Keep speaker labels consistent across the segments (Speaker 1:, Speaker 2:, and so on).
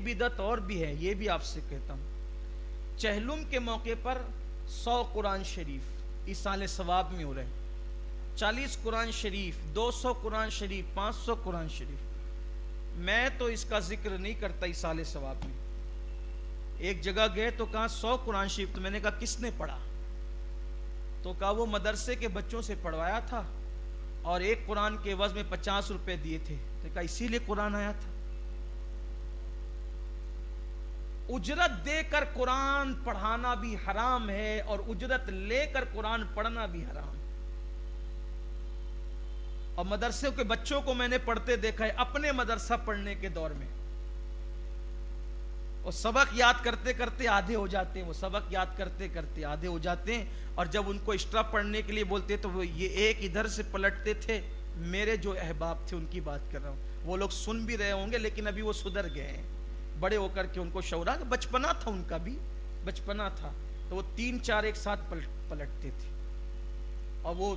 Speaker 1: بدعت اور بھی ہے، یہ بھی آپ سے کہتا ہوں۔ چہلم کے موقع پر 100 قرآن شریف ایصال ثواب میں ہو رہے ہیں، 40 قرآن شریف، 200 قرآن شریف، 500 قرآن شریف۔ میں تو اس کا ذکر نہیں کرتا ایصال ثواب میں۔ ایک جگہ گئے تو کہا 100 قرآن شریف، تو میں نے کہا کس نے پڑھا؟ تو کہا وہ مدرسے کے بچوں سے پڑھوایا تھا اور ایک قرآن کے عوض میں 50 روپے دیے تھے، تو کہا اسی لیے قرآن آیا تھا۔ اجرت دے کر قرآن پڑھانا بھی حرام ہے اور اجرت لے کر قرآن پڑھنا بھی حرام ہے۔ اور مدرسے کے بچوں کو میں نے پڑھتے دیکھا ہے اپنے مدرسہ پڑھنے کے دور میں، وہ سبق یاد کرتے کرتے آدھے ہو جاتے ہیں، وہ سبق یاد کرتے کرتے آدھے ہو جاتے ہیں، اور جب ان کو ایکسٹرا پڑھنے کے لیے بولتے تو وہ یہ ایک ادھر سے پلٹتے تھے۔ میرے جو احباب تھے ان کی بات کر رہا ہوں، وہ لوگ سن بھی رہے ہوں گے لیکن ابھی وہ سدھر گئے ہیں، بڑے ہو کر کے ان کو شعور آ گیا، بچپنا تھا ان کا بھی، بچپنا تھا، تو وہ 3-4 ایک ساتھ پلٹتے تھے اور وہ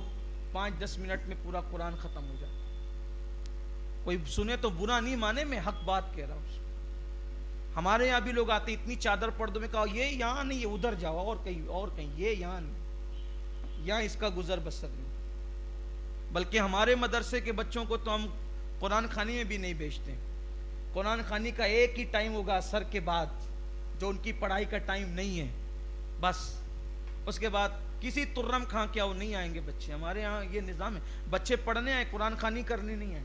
Speaker 1: 5-10 منٹ میں پورا قرآن ختم ہو جاتا۔ کوئی سنے تو برا نہیں مانے، میں حق بات کہہ رہا ہوں۔ ہمارے یہاں بھی لوگ آتے اتنی چادر پڑھ دو، میں کہا یہ یہاں نہیں، یہ ادھر جاؤ اور کہیں، یہ یہاں نہیں، یہاں اس کا گزر بسر نہیں۔ بلکہ ہمارے مدرسے کے بچوں کو تو ہم قرآن خوانی میں بھی نہیں بھیجتے۔ قرآن خوانی کا ایک ہی ٹائم ہوگا عصر کے بعد، جو ان کی پڑھائی کا ٹائم نہیں ہے، بس اس کے بعد کسی ترم کھا کے آؤ نہیں آئیں گے بچے۔ ہمارے یہاں یہ نظام ہے، بچے پڑھنے آئے، قرآن خوانی کرنے نہیں آئے،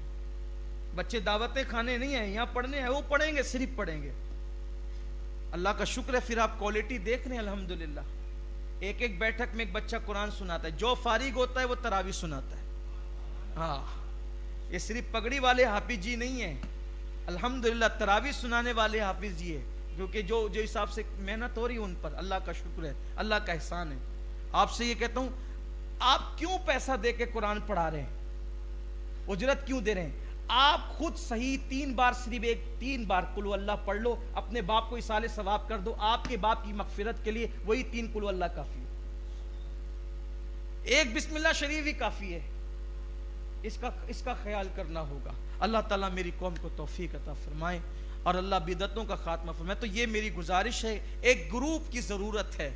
Speaker 1: بچے دعوتیں کھانے نہیں آئے، یہاں پڑھنے آئے، وہ پڑھیں گے، صرف پڑھیں گے۔ اللہ کا شکر ہے پھر آپ کوالٹی دیکھ رہے ہیں الحمدللہ۔ ایک ایک بیٹھک میں ایک بچہ قرآن سناتا ہے، جو فارغ ہوتا ہے وہ تراویح سناتا ہے۔ ہاں، یہ صرف پگڑی والے حافظ جی نہیں ہیں، الحمدللہ تراویح سنانے والے حافظ جی ہے، کیونکہ جو حساب سے محنت ہو رہی ہے ان پر اللہ کا شکر ہے، اللہ کا احسان ہے۔ آپ سے یہ کہتا ہوں، آپ کیوں پیسہ دے کے قرآن پڑھا رہے ہیں؟ اجرت کیوں دے رہے ہیں؟ آپ خود صحیح 3 بار، صرف 3 بار قل اللہ پڑھ لو، اپنے باپ کو ایصال ثواب کر دو، آپ کے باپ کی مغفرت کے لیے وہی 3 قل اللہ کافی ہے، ایک بسم اللہ شریف ہی کافی ہے۔ اس کا خیال کرنا ہوگا۔ اللہ تعالیٰ میری قوم کو توفیق عطا فرمائے اور اللہ بدعتوں کا خاتمہ فرمائے۔ تو یہ میری گزارش ہے، ایک گروپ کی ضرورت ہے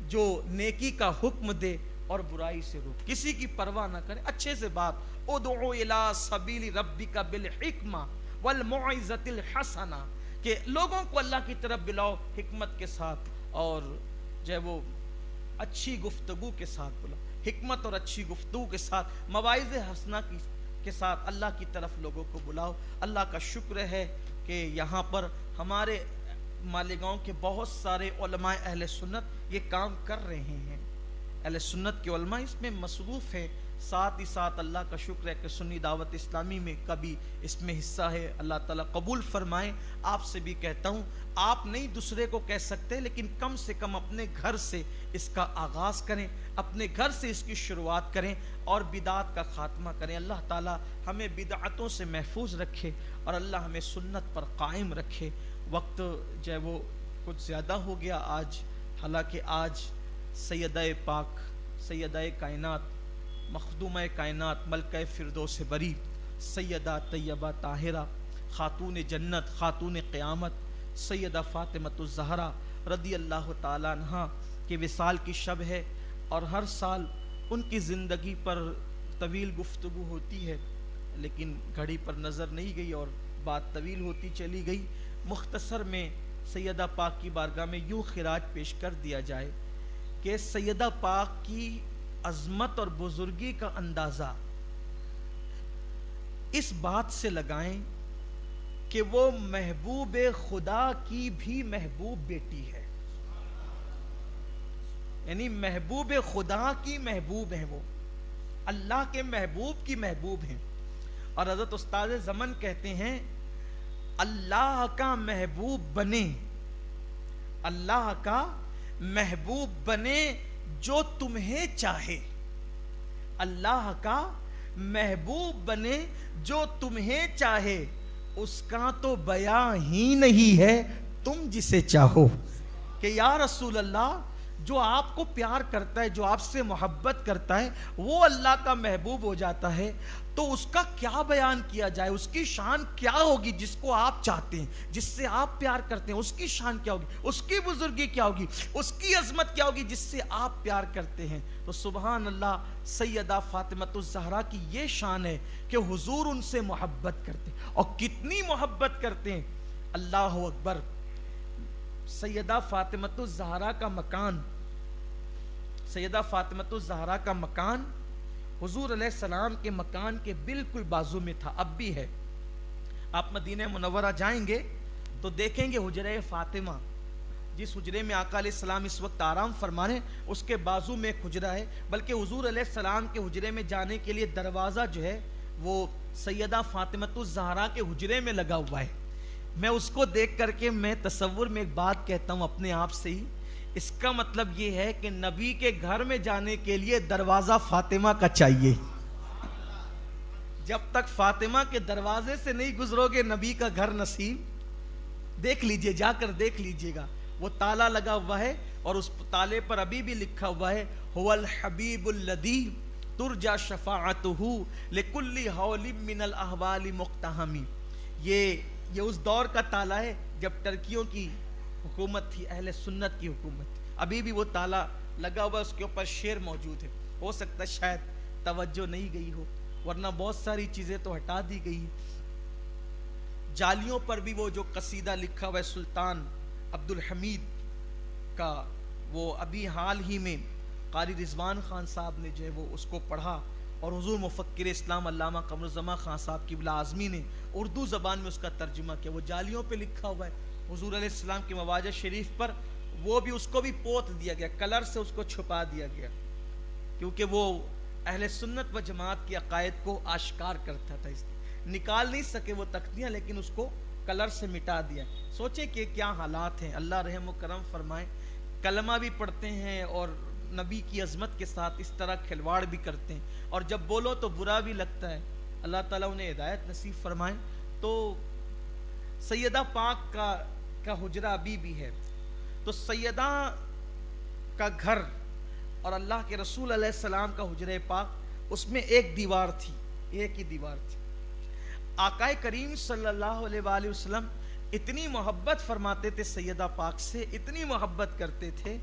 Speaker 1: جو نیکی کا حکم دے اور برائی سے روک، کسی کی پرواہ نہ کرے، اچھے سے بات، ادعو الی سبیل ربک بالحکمہ والموعظۃ الحسنہ، کہ لوگوں کو اللہ کی طرف بلاؤ حکمت کے ساتھ اور جو ہے وہ اچھی گفتگو کے ساتھ بلاؤ، حکمت اور اچھی گفتگو کے ساتھ، مواعظ حسنہ کے ساتھ اللہ کی طرف لوگوں کو بلاؤ۔ اللہ کا شکر ہے کہ یہاں پر ہمارے مالیگاؤں کے بہت سارے علماء اہل سنت یہ کام کر رہے ہیں، اہل سنت کے علماء اس میں مصروف ہیں، ساتھ ہی ساتھ اللہ کا شکر ہے کہ سنی دعوت اسلامی میں کبھی اس میں حصہ ہے، اللہ تعالیٰ قبول فرمائے۔ آپ سے بھی کہتا ہوں، آپ نہیں دوسرے کو کہہ سکتے لیکن کم سے کم اپنے گھر سے اس کا آغاز کریں، اپنے گھر سے اس کی شروعات کریں اور بدعات کا خاتمہ کریں۔ اللہ تعالیٰ ہمیں بدعتوں سے محفوظ رکھے اور اللہ ہمیں سنت پر قائم رکھے۔ وقت جو ہے وہ کچھ زیادہ ہو گیا آج، حالانکہ آج سیدہ پاک، سیدہ کائنات، مخدومہ کائنات، ملکہ فردوس بری، سیدہ طیبہ طاہرہ، خاتون جنت، خاتون قیامت، سیدہ فاطمۃ الزہرا رضی اللہ تعالیٰ عنہا کے وصال کی شب ہے، اور ہر سال ان کی زندگی پر طویل گفتگو ہوتی ہے لیکن گھڑی پر نظر نہیں گئی اور بات طویل ہوتی چلی گئی۔ مختصر میں سیدہ پاک کی بارگاہ میں یوں خراج پیش کر دیا جائے کہ سیدہ پاک کی عظمت اور بزرگی کا اندازہ اس بات سے لگائیں کہ وہ محبوب خدا کی بھی محبوب بیٹی ہے، یعنی محبوب خدا کی محبوب ہیں، وہ اللہ کے محبوب کی محبوب ہیں۔ اور حضرت استاد زمن کہتے ہیں، اللہ کا محبوب بنے، اللہ کا محبوب بنے جو تمہیں چاہے، اللہ کا محبوب بنے جو تمہیں چاہے، اس کا تو بیاں ہی نہیں ہے تم جسے چاہو، کہ یا رسول اللہ جو آپ کو پیار کرتا ہے, جو آپ سے محبت کرتا ہے, وہ اللہ کا محبوب ہو جاتا ہے, تو اس کا کیا بیان کیا جائے, اس کی شان کیا ہوگی جس کو آپ چاہتے ہیں, جس سے آپ پیار کرتے ہیں, اس کی شان کیا ہوگی, اس کی بزرگی کیا ہوگی, اس کی عظمت کیا ہوگی جس سے آپ پیار کرتے ہیں. تو سبحان اللہ, سیدہ فاطمۃ الزہرا کی یہ شان ہے کہ حضور ان سے محبت کرتے ہیں, اور کتنی محبت کرتے ہیں. اللہ اکبر. سیدہ فاطمۃ الزہرا کا مکان, سیدہ فاطمۃ الزہرا کا مکان حضور علیہ السلام کے مکان کے بالکل بازو میں تھا, اب بھی ہے. آپ مدینہ منورہ جائیں گے تو دیکھیں گے حجرہ فاطمہ, جس حجرے میں آقا علیہ السلام اس وقت آرام فرما رہے ہیں, اس کے بازو میں ایک حجرہ ہے. بلکہ حضور علیہ السلام کے حجرے میں جانے کے لیے دروازہ جو ہے وہ سیدہ فاطمۃ الزہرا کے حجرے میں لگا ہوا ہے. میں اس کو دیکھ کر کے میں تصور میں ایک بات کہتا ہوں اپنے آپ سے ہی, اس کا مطلب یہ ہے کہ نبی کے گھر میں جانے کے لیے دروازہ فاطمہ کا چاہیے. جب تک فاطمہ کے دروازے سے نہیں گزرو گے نبی کا گھر نصیب. دیکھ لیجئے, جا کر دیکھ لیجئے گا, وہ تالا لگا ہوا ہے, اور اس تالے پر ابھی بھی لکھا ہوا ہے هو الحبیب الذی ترجى شفاعته لكل حول من الاحوال مقتحم. یہ اس دور کا تالا ہے جب ٹرکیوں کی حکومت تھی, اہل سنت کی حکومت تھی. ابھی بھی وہ تالا لگا ہوا, اس کے اوپر شیر موجود ہے. ہو سکتا ہے شاید توجہ نہیں گئی ہو, ورنہ بہت ساری چیزیں تو ہٹا دی گئی. جالیوں پر بھی وہ جو قصیدہ لکھا ہوا ہے سلطان عبد الحمید کا, وہ ابھی حال ہی میں قاری رضوان خان صاحب نے جو ہے وہ اس کو پڑھا, اور حضور مفکر اسلام علامہ قمر الزمان خان صاحب قبلہ اعظمی نے اردو زبان میں اس کا ترجمہ کیا. وہ جالیوں پہ لکھا ہوا ہے حضور علیہ السلام کی مواجہ شریف پر, وہ بھی اس کو بھی پوت دیا گیا, کلر سے اس کو چھپا دیا گیا, کیونکہ وہ اہل سنت و جماعت کی عقائد کو آشکار کرتا تھا. اس نکال نہیں سکے وہ تختیاں, لیکن اس کو کلر سے مٹا دیا. سوچیں کہ کیا حالات ہیں. اللہ رحم و کرم فرمائے. کلمہ بھی پڑھتے ہیں اور نبی کی عظمت کے ساتھ اس طرح کھلواڑ بھی کرتے ہیں, اور جب بولو تو برا بھی لگتا ہے. اللہ تعالیٰ انہیں ہدایت نصیب فرمائے. تو سیدہ پاک کا حجرہ ابھی بھی ہے. تو سیدہ کا گھر اور اللہ کے رسول علیہ السلام کا حجرہ پاک, اس میں ایک دیوار تھی, ایک ہی دیوار تھی. آقا کریم صلی اللہ علیہ وآلہ وسلم اتنی محبت فرماتے تھے سیدہ پاک سے, اتنی محبت کرتے تھے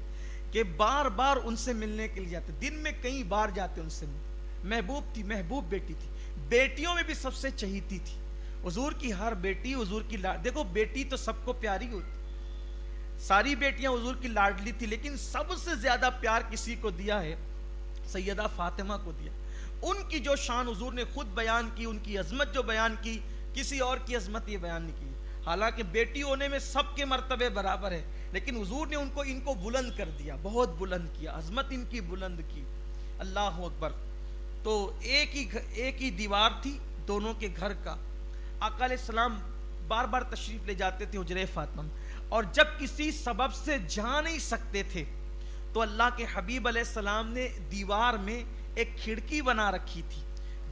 Speaker 1: کہ بار بار ان سے ملنے کے لیے جاتے, دن میں کئی بار جاتے ان سے ملنے. محبوب تھی, محبوب بیٹی تھی, بیٹیوں میں بھی سب سے چہیتی تھی. حضور کی ہر بیٹی حضور کی دیکھو بیٹی تو سب کو پیاری ہوتی, ساری بیٹیاں حضور کی لاڈلی تھی, لیکن سب سے زیادہ پیار کسی کو دیا ہے, سیدہ فاطمہ کو دیا. ان کی جو شان حضور نے خود بیان کی, ان کی عظمت جو بیان کی, کسی اور کی عظمت یہ بیان نہیں کی. حالانکہ بیٹی ہونے میں سب کے مرتبے برابر ہے, لیکن حضور نے ان کو بلند کر دیا, بہت بلند کیا, عظمت ان کی بلند کی. اللہ اکبر. تو ایک ہی دیوار تھی دونوں کے گھر کا. آقا علیہ السلام بار بار تشریف لے جاتے تھے حجرہ فاطمہ, اور جب کسی سبب سے جا نہیں سکتے تھے تو اللہ کے حبیب علیہ السلام نے دیوار میں ایک کھڑکی بنا رکھی تھی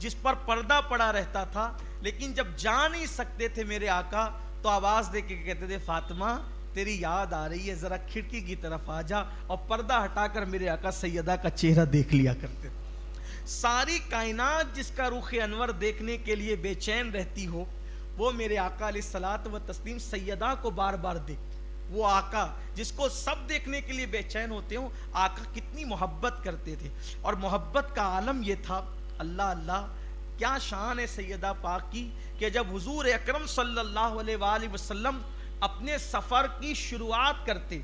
Speaker 1: جس پر پردہ پڑا رہتا تھا. لیکن جب جا نہیں سکتے تھے میرے آقا تو آواز دے کے کہتے تھے, فاطمہ تیری یاد آ رہی ہے, ذرا کھڑکی کی طرف آ جا, اور پردہ ہٹا کر میرے آقا سیدہ کا چہرہ دیکھ لیا کرتے تھے. ساری کائنات جس کا رخ انور دیکھنے کے لیے بے چین رہتی ہو, وہ میرے آقا علیہ الصلوۃ والتسلیم سیدہ کو بار بار دیکھتے. وہ آقا جس کو سب دیکھنے کے لیے بے چین ہوتے ہوں, آقا کتنی محبت کرتے تھے. اور محبت کا عالم یہ تھا, اللہ اللہ کیا شان ہے سیدہ پاک کی, کہ جب حضور اکرم صلی اللہ علیہ وآلہ وسلم اپنے سفر کی شروعات کرتے,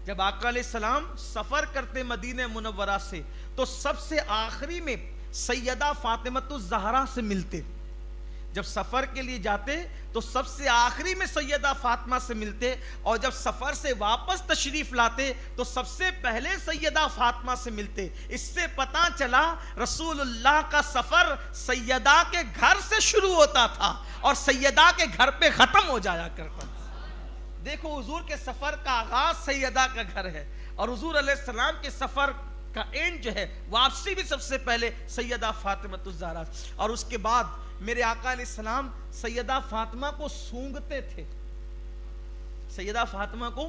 Speaker 1: جب آقا علیہ السلام سفر کرتے مدینہ منورہ سے, تو سب سے آخری میں سیدہ فاطمۃ الزہرا سے ملتے. جب سفر کے لیے جاتے تو سب سے آخری میں سیدہ فاطمہ سے ملتے, اور جب سفر سے واپس تشریف لاتے تو سب سے پہلے سیدہ فاطمہ سے ملتے. اس سے پتہ چلا رسول اللہ کا سفر سیدہ کے گھر سے شروع ہوتا تھا اور سیدہ کے گھر پہ ختم ہو جایا کرتا. دیکھو حضور کے سفر کا آغاز سیدہ کا گھر ہے, اور حضور علیہ السلام کے سفر کا اینڈ جو ہے واپسی بھی سب سے پہلے سیدہ فاطمۃ الزہرا. اور اس کے بعد میرے آقا علیہ السلام سیدہ فاطمہ کو سونگتے تھے, سیدہ فاطمہ کو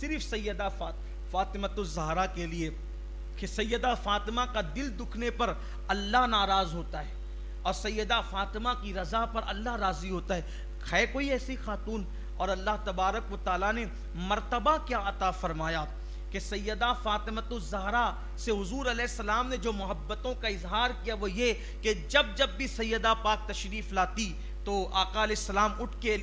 Speaker 1: صرف سیدہ فاطمۃ الزہرا کے لیے کہ سیدہ فاطمہ کا دل دکھنے پر اللہ ناراض ہوتا ہے اور سیدہ فاطمہ کی رضا پر اللہ راضی ہوتا ہے کوئی ایسی خاتون؟ اور اللہ تبارک و تعالیٰ نے مرتبہ کیا عطا فرمایا کہ سیدہ فاطمۃ الزہرا سے حضور علیہ السلام نے جو محبتوں کا اظہار کیا وہ یہ کہ جب بھی سیدہ پاک تشریف لاتی تو آقا علیہ السلام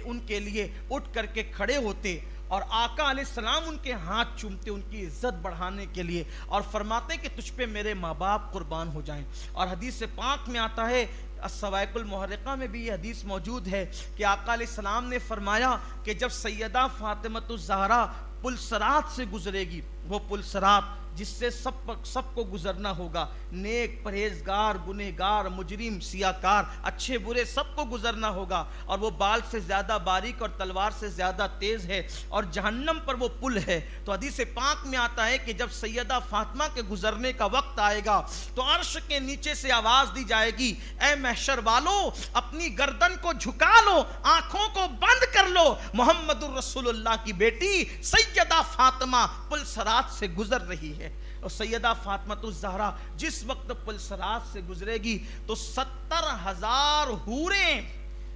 Speaker 1: ان کے لیے اٹھ کر کے کھڑے ہوتے اور آقا علیہ السلام ان کے ہاتھ چومتے ان کی عزت بڑھانے کے لیے اور فرماتے کہ تجھ پہ میرے ماں باپ قربان ہو جائیں. اور حدیث پاک میں آتا ہے، الصواعق المحرقہ میں بھی یہ حدیث موجود ہے کہ آقا علیہ السلام نے فرمایا کہ جب سیدہ فاطمۃ الزہرا پل صراط سے گزرے گی، وہ پل صراط جس سے سب کو گزرنا ہوگا، نیک، پرہیزگار، گنہگار، مجرم، سیاکار، اچھے برے سب کو گزرنا ہوگا، اور وہ بال سے زیادہ باریک اور تلوار سے زیادہ تیز ہے اور جہنم پر وہ پل ہے. تو حدیث پاک میں آتا ہے کہ جب سیدہ فاطمہ کے گزرنے کا وقت آئے گا تو عرش کے نیچے سے آواز دی جائے گی، اے محشر والو اپنی گردن کو جھکا لو، آنکھوں کو بند کر لو، محمد الرسول اللہ کی بیٹی سیدہ فاطمہ پل صراط سے گزر رہی ہے. اور سیدہ فاطمۃ الزہرا جس وقت پل صراط سے گزرے گی تو 70,000 حوریں،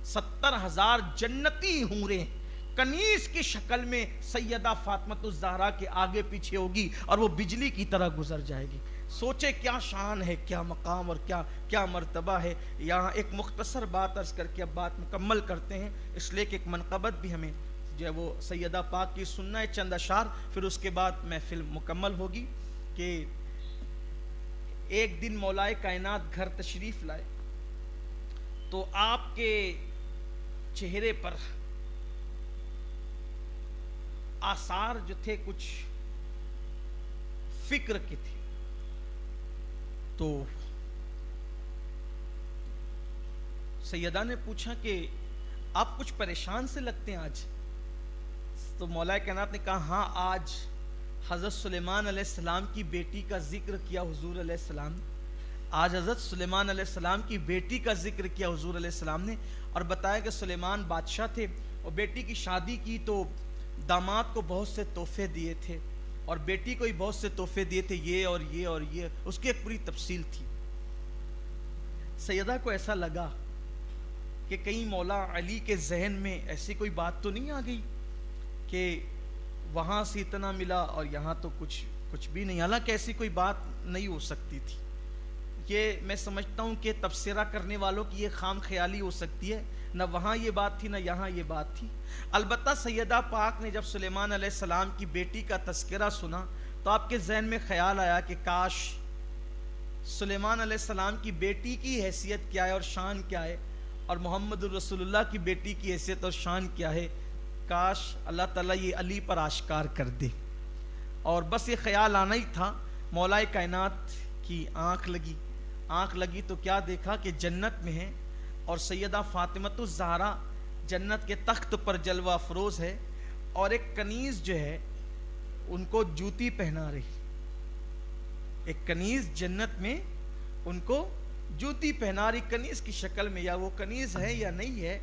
Speaker 1: 70,000 جنتی حوریں کنیز کی شکل میں سیدہ فاطمۃ الزہرا کے آگے پیچھے ہوگی اور وہ بجلی کی طرح گزر جائے گی. سوچے کیا شان ہے، کیا مقام اور کیا مرتبہ ہے. یہاں ایک مختصر بات عرض کر کے اب بات مکمل کرتے ہیں، اس لیے کہ ایک منقبت بھی ہمیں جو ہے وہ سیدہ پاک کی سننا ہے، چند اشعار، پھر اس کے بعد محفل مکمل ہوگی. کہ ایک دن مولا کائنات گھر تشریف لائے تو آپ کے چہرے پر آثار جو تھے کچھ فکر کے تھے. تو سیدہ نے پوچھا کہ آپ کچھ پریشان سے لگتے ہیں آج. تو مولا کائنات نے کہا ہاں، آج حضرت سلیمان علیہ السلام کی بیٹی کا ذکر کیا حضور علیہ السلام نے. آج حضرت سلیمان علیہ السلام کی بیٹی کا ذکر کیا حضور علیہ السلام نے اور بتایا کہ سلیمان بادشاہ تھے اور بیٹی کی شادی کی تو داماد کو بہت سے تحفے دیے تھے اور بیٹی کو ہی بہت سے تحفے دیے تھے، یہ اور یہ اور یہ، اس کی ایک پوری تفصیل تھی. سیدہ کو ایسا لگا کہ کہیں مولا علی کے ذہن میں ایسی کوئی بات تو نہیں آ گئی کہ وہاں سے اتنا ملا اور یہاں تو کچھ بھی نہیں. حالانکہ ایسی کوئی بات نہیں ہو سکتی تھی. یہ میں سمجھتا ہوں کہ تبصرہ کرنے والوں کی یہ خام خیالی ہو سکتی ہے، نہ وہاں یہ بات تھی نہ یہاں یہ بات تھی. البتہ سیدہ پاک نے جب سلیمان علیہ السلام کی بیٹی کا تذکرہ سنا تو آپ کے ذہن میں خیال آیا کہ کاش سلیمان علیہ السلام کی بیٹی کی حیثیت کیا ہے اور شان کیا ہے، اور محمد الرسول اللہ کی بیٹی کی حیثیت اور شان کیا ہے، کاش اللہ تعالیٰ یہ علی پر آشکار کر دے. اور بس یہ خیال آنا ہی تھا. مولا کائنات کی آنکھ لگی تو کیا دیکھا کہ جنت میں ہے اور سیدہ فاطمۃ الزہرا جنت کے تخت پر جلوہ افروز ہے اور ایک کنیز جو ہے ان کو جوتی پہنا رہی. ایک کنیز جنت میں ان کو جوتی پہنا رہی، کنیز کی شکل میں، یا وہ کنیز ہے یا نہیں ہے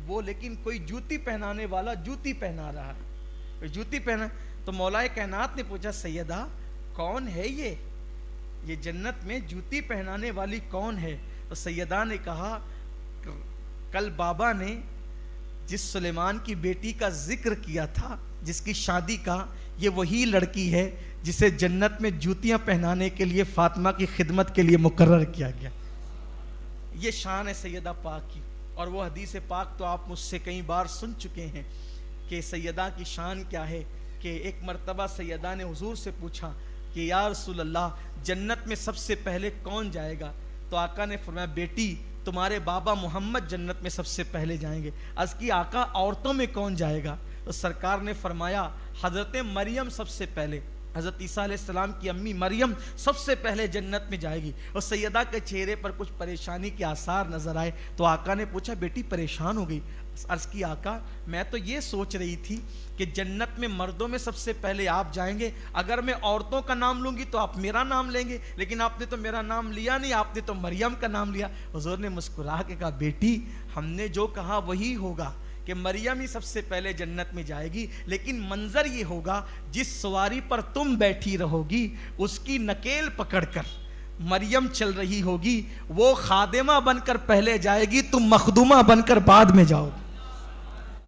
Speaker 1: وہ، لیکن کوئی جوتی پہنانے والا جوتی پہنا رہا ہے، جوتی پہنا. تو مولا کائنات نے پوچھا سیدہ کون ہے یہ جنت میں جوتی پہنانے والی کون ہے؟ تو سیدہ نے کہا کل بابا نے جس سلیمان کی بیٹی کا ذکر کیا تھا، جس کی شادی کا، یہ وہی لڑکی ہے جسے جنت میں جوتیاں پہنانے کے لیے فاطمہ کی خدمت کے لیے مقرر کیا گیا. یہ شان ہے سیدہ پاک کی. اور وہ حدیث پاک تو آپ مجھ سے کئی بار سن چکے ہیں کہ سیدہ کی شان کیا ہے. کہ ایک مرتبہ سیدہ نے حضور سے پوچھا کہ یا رسول اللہ جنت میں سب سے پہلے کون جائے گا؟ تو آقا نے فرمایا بیٹی تمہارے بابا محمد جنت میں سب سے پہلے جائیں گے. عرض کی آقا عورتوں میں کون جائے گا؟ تو سرکار نے فرمایا حضرت مریم سب سے پہلے، حضرت عیسیٰ علیہ السلام کی امی مریم سب سے پہلے جنت میں جائے گی. اور سیدہ کے چہرے پر کچھ پریشانی کے آثار نظر آئے تو آقا نے پوچھا بیٹی پریشان ہو گئی؟ عرض کی آقا میں تو یہ سوچ رہی تھی کہ جنت میں مردوں میں سب سے پہلے آپ جائیں گے، اگر میں عورتوں کا نام لوں گی تو آپ میرا نام لیں گے، لیکن آپ نے تو میرا نام لیا نہیں، آپ نے تو مریم کا نام لیا. حضور نے مسکرا کے کہا بیٹی ہم نے جو کہا وہی ہوگا کہ مریم ہی سب سے پہلے جنت میں جائے گی، لیکن منظر یہ ہوگا جس سواری پر تم بیٹھی رہو گی اس کی نکیل پکڑ کر مریم چل رہی ہوگی، وہ خادمہ بن کر پہلے جائے گی، تم مخدومہ بن کر بعد میں جاؤ گی۔